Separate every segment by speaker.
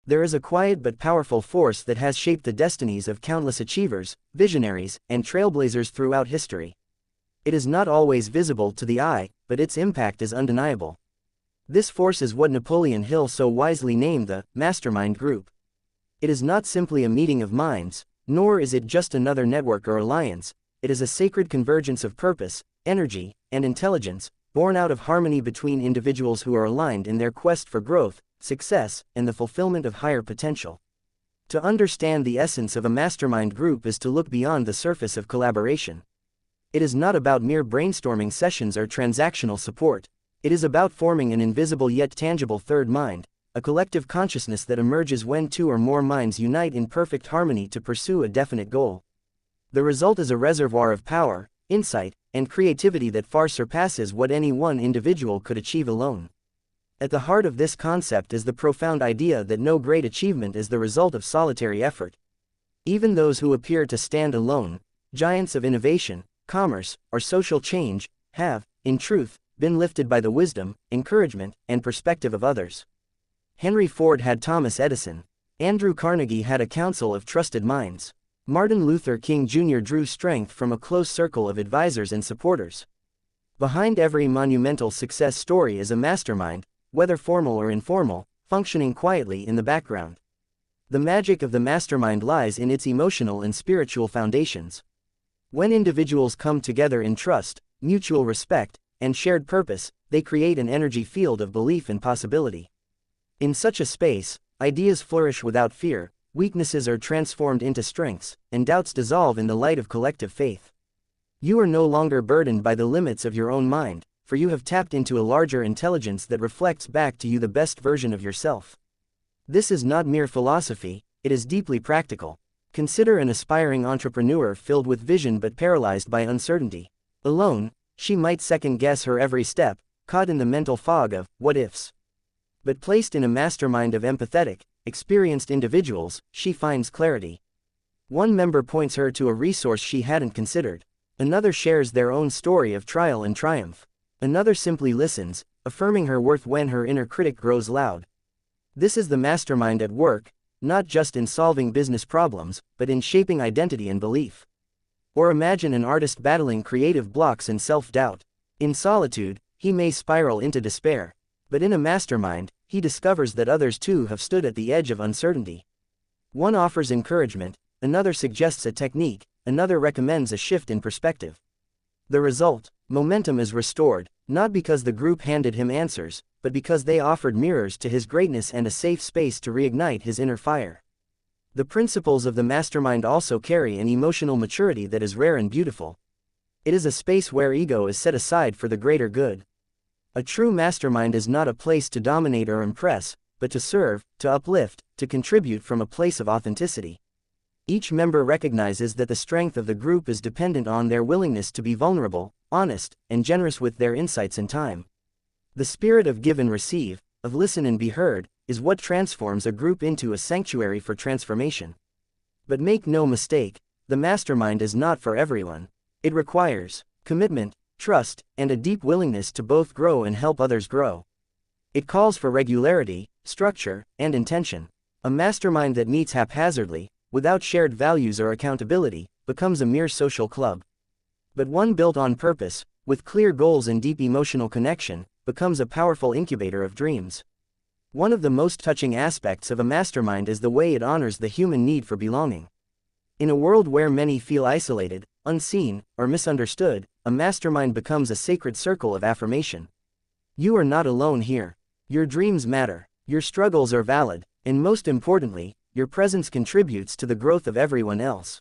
Speaker 1: There is a quiet but powerful force that has shaped the destinies of countless achievers, visionaries, and trailblazers throughout history. It is not always visible to the eye, but its impact is undeniable. This force is what Napoleon Hill so wisely named the Mastermind Group. It is not simply a meeting of minds, nor is it just another network or alliance. It is a sacred convergence of purpose, energy, and intelligence, born out of harmony between individuals who are aligned in their quest for growth, success, and the fulfillment of higher potential. To understand the essence of a mastermind group is to look beyond the surface of collaboration. It is not about mere brainstorming sessions or transactional support. It is about forming an invisible yet tangible third mind, a collective consciousness that emerges when two or more minds unite in perfect harmony to pursue a definite goal. The result is a reservoir of power, insight, and creativity that far surpasses what any one individual could achieve alone. At the heart of this concept is the profound idea that no great achievement is the result of solitary effort. Even those who appear to stand alone, giants of innovation, commerce, or social change, have, in truth, been lifted by the wisdom, encouragement, and perspective of others. Henry Ford had Thomas Edison. Andrew Carnegie had a council of trusted minds. Martin Luther King Jr. drew strength from a close circle of advisors and supporters. Behind every monumental success story is a mastermind, whether formal or informal, functioning quietly in the background. The magic of the mastermind lies in its emotional and spiritual foundations. When individuals come together in trust, mutual respect, and shared purpose, they create an energy field of belief and possibility. In such a space, ideas flourish without fear, weaknesses are transformed into strengths, and doubts dissolve in the light of collective faith. You are no longer burdened by the limits of your own mind, for you have tapped into a larger intelligence that reflects back to you the best version of yourself. This is not mere philosophy, it is deeply practical. Consider an aspiring entrepreneur filled with vision but paralyzed by uncertainty. Alone, she might second-guess her every step, caught in the mental fog of what-ifs. But placed in a mastermind of empathetic, experienced individuals, she finds clarity. One member points her to a resource she hadn't considered. Another shares their own story of trial and triumph. Another simply listens, affirming her worth when her inner critic grows loud. This is the mastermind at work, not just in solving business problems, but in shaping identity and belief. Or imagine an artist battling creative blocks and self-doubt. In solitude, he may spiral into despair. But in a mastermind, he discovers that others too have stood at the edge of uncertainty. One offers encouragement, another suggests a technique, another recommends a shift in perspective. The result, momentum is restored, not because the group handed him answers, but because they offered mirrors to his greatness and a safe space to reignite his inner fire. The principles of the mastermind also carry an emotional maturity that is rare and beautiful. It is a space where ego is set aside for the greater good. A true mastermind is not a place to dominate or impress, but to serve, to uplift, to contribute from a place of authenticity. Each member recognizes that the strength of the group is dependent on their willingness to be vulnerable, honest, and generous with their insights and time. The spirit of give and receive, of listen and be heard, is what transforms a group into a sanctuary for transformation. But make no mistake, the mastermind is not for everyone. It requires commitment, trust, and a deep willingness to both grow and help others grow. It calls for regularity, structure, and intention. A mastermind that meets haphazardly, without shared values or accountability, becomes a mere social club. But one built on purpose, with clear goals and deep emotional connection, becomes a powerful incubator of dreams. One of the most touching aspects of a mastermind is the way it honors the human need for belonging. In a world where many feel isolated, unseen, or misunderstood, a mastermind becomes a sacred circle of affirmation. You are not alone here. Your dreams matter, your struggles are valid, and most importantly, your presence contributes to the growth of everyone else.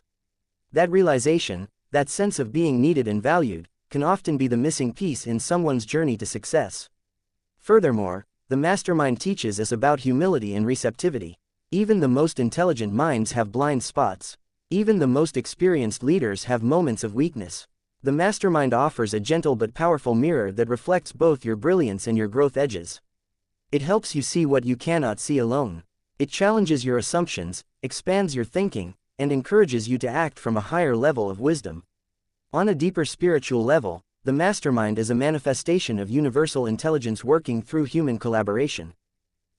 Speaker 1: That realization, that sense of being needed and valued, can often be the missing piece in someone's journey to success. Furthermore, the mastermind teaches us about humility and receptivity. Even the most intelligent minds have blind spots. Even the most experienced leaders have moments of weakness. The mastermind offers a gentle but powerful mirror that reflects both your brilliance and your growth edges. It helps you see what you cannot see alone. It challenges your assumptions, expands your thinking, and encourages you to act from a higher level of wisdom. On a deeper spiritual level, the mastermind is a manifestation of universal intelligence working through human collaboration.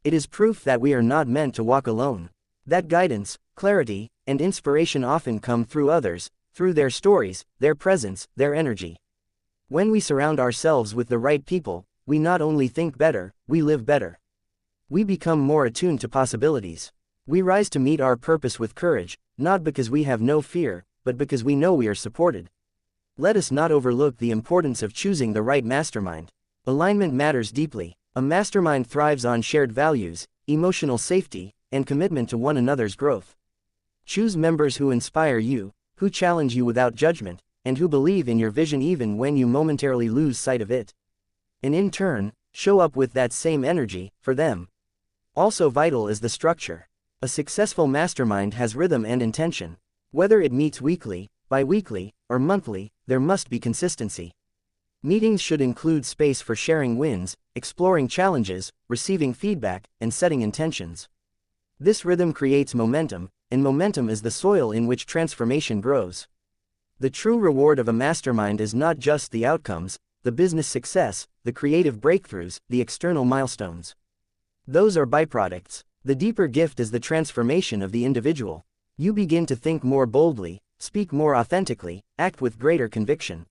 Speaker 1: It is proof that we are not meant to walk alone. That guidance, clarity, and inspiration often come through others, through their stories, their presence, their energy. When we surround ourselves with the right people, we not only think better, we live better. We become more attuned to possibilities. We rise to meet our purpose with courage, not because we have no fear, but because we know we are supported. Let us not overlook the importance of choosing the right mastermind. Alignment matters deeply. A mastermind thrives on shared values, emotional safety, and commitment to one another's growth. Choose members who inspire you, who challenge you without judgment, and who believe in your vision even when you momentarily lose sight of it. And in turn, show up with that same energy for them. Also vital is the structure. A successful mastermind has rhythm and intention. Whether it meets weekly, bi-weekly, or monthly, there must be consistency. Meetings should include space for sharing wins, exploring challenges, receiving feedback, and setting intentions. This rhythm creates momentum, and momentum is the soil in which transformation grows. The true reward of a mastermind is not just the outcomes, the business success, the creative breakthroughs, the external milestones. Those are byproducts. The deeper gift is the transformation of the individual. You begin to think more boldly, speak more authentically, act with greater conviction.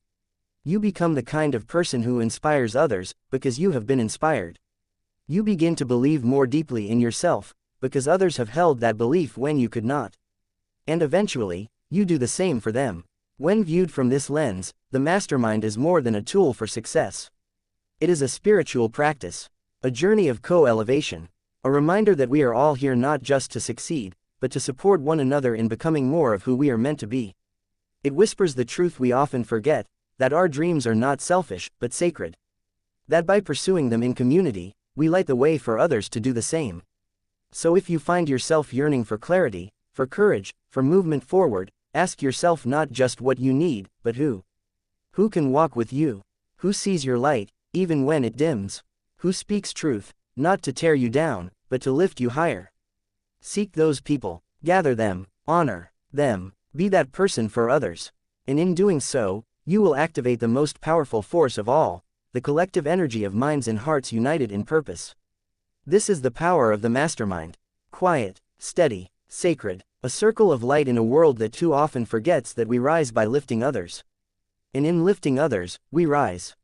Speaker 1: You become the kind of person who inspires others, because you have been inspired. You begin to believe more deeply in yourself, because others have held that belief when you could not. And eventually, you do the same for them. When viewed from this lens, the mastermind is more than a tool for success. It is a spiritual practice, a journey of co-elevation, a reminder that we are all here not just to succeed, but to support one another in becoming more of who we are meant to be. It whispers the truth we often forget, that our dreams are not selfish, but sacred. That by pursuing them in community, we light the way for others to do the same. So if you find yourself yearning for clarity, for courage, for movement forward, ask yourself not just what you need, but who. Who can walk with you? Who sees your light, even when it dims? Who speaks truth, not to tear you down, but to lift you higher? Seek those people, gather them, honor them, be that person for others. And in doing so, you will activate the most powerful force of all, the collective energy of minds and hearts united in purpose. This is the power of the mastermind. Quiet, steady, sacred, a circle of light in a world that too often forgets that we rise by lifting others. And in lifting others, we rise.